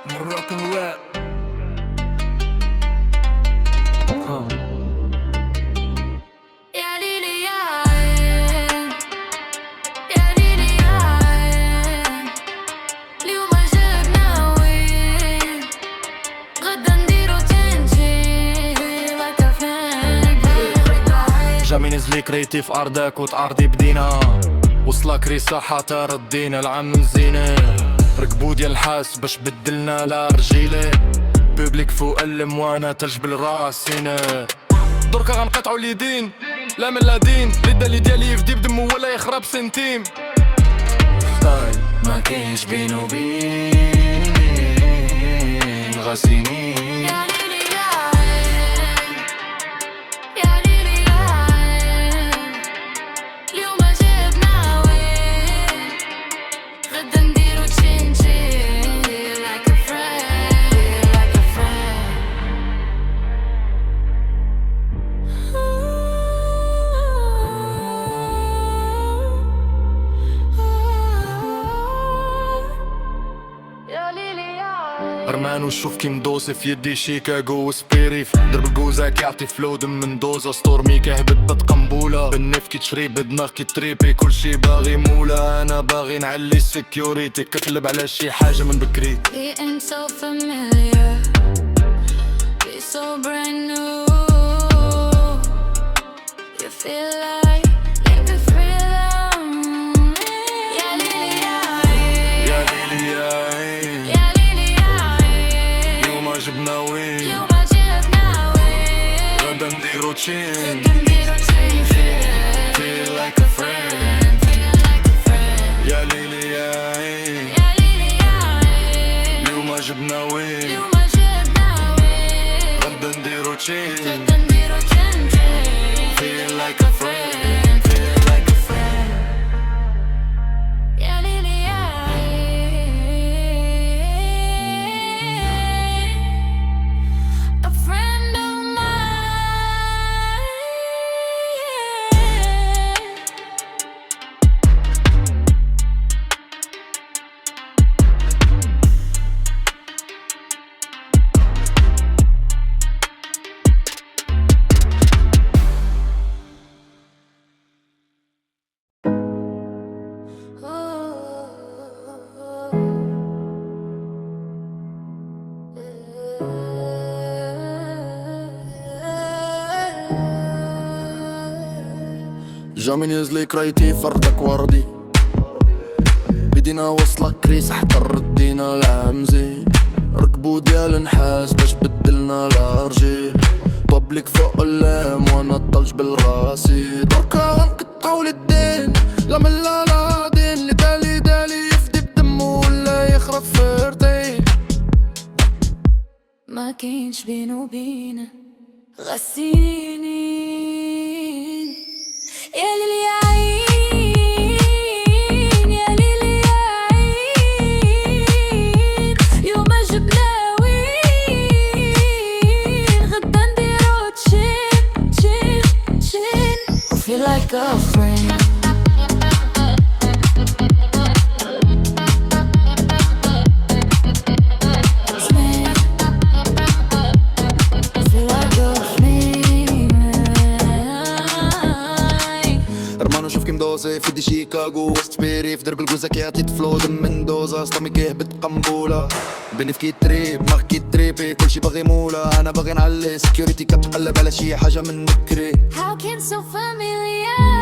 Moroccan rap. يا ليلي يا عين، يا ليلي يا عين، اليوم جبنا وين، غدا نديرو تنجي like a friend. جامي نزلي كريتي في أرضك وتعرضي بدينا، وصلك ريسة حتى ردينا العام مزينة، ركبو ديال الحاس باش بدلنا لا رجيلي، بوبليك فوق الموانا تجبل راسينا، دركا غنقطعو اليدين لا من لا دين، لي ديالي يفدي بدمو ولا يخرب سنتيم، ستايل ما كاينش بين وبين غاسينين. يا ليلي يا عين، يا ليلي يا عين، اليوم جبنا وين، غدا نديرو تشينجي like a friend, like a friend. يا ليلي يا عين. رمان وشوف كي مدوسي في يدي شيكاغو وسبيريف، درب البوزاك يعطي فلو دم من دوزة ستورمي كهبت قنبولة، بالنف كي تشري بدماغ كي تريبي كلشي باغي مولا، انا باغي نعلي السكيوريتي كتلب على شي حاجة من بكري. We ain't so familiar, we so brand new. You feel like living freedom. يا ليلي يا عين، يا ليلي يا عين، يا ليلي يا عين، اليوم جبنا وين، اليوم جبنا وين، غدا نديرو تشين، غدا نديرو تشين. feel like a friend. Feel like a friend. يا ليلي يا عين، يا ليلي يا عين، اليوم جبنا وين، اليوم جبنا وين، غدا نديرو تشين، غدا نديرو تشين. feel like a friend, feel like a friend. يا ليلي يا عين، a friend of mine. جامي نزلي كريتي فردك وردي، بدينا وصلك كريس حتى ردينا العمزي، ركبو ديال نحاس باش بدلنا لارجي، بابليك فوق اللام وانا الطلج بالراسي، دركا غنقطعو الدين لا من لا دين، اللي دالي يفدي بدمو ولا يخرب فرتي، ما كاينش بينه وبينه غسينين. يا ليلي يا عين، يا ليلي يا عين، يوم جبنا وين، غدا نديرو تشين تشين تشين. Feel like a friend. رمانو شوف كي مدوزي في دي شيكاغو وسبيري، في درب الجوزة كيعطي فلو دم من دوزة، سطامي كيهبط قنبولة، بنف كي تريب ماغ كي تريبي كلشي باغي مولا، انا باغي نعلي سكيوريتي كتقلب على شي حاجة من بكري. How can so familiar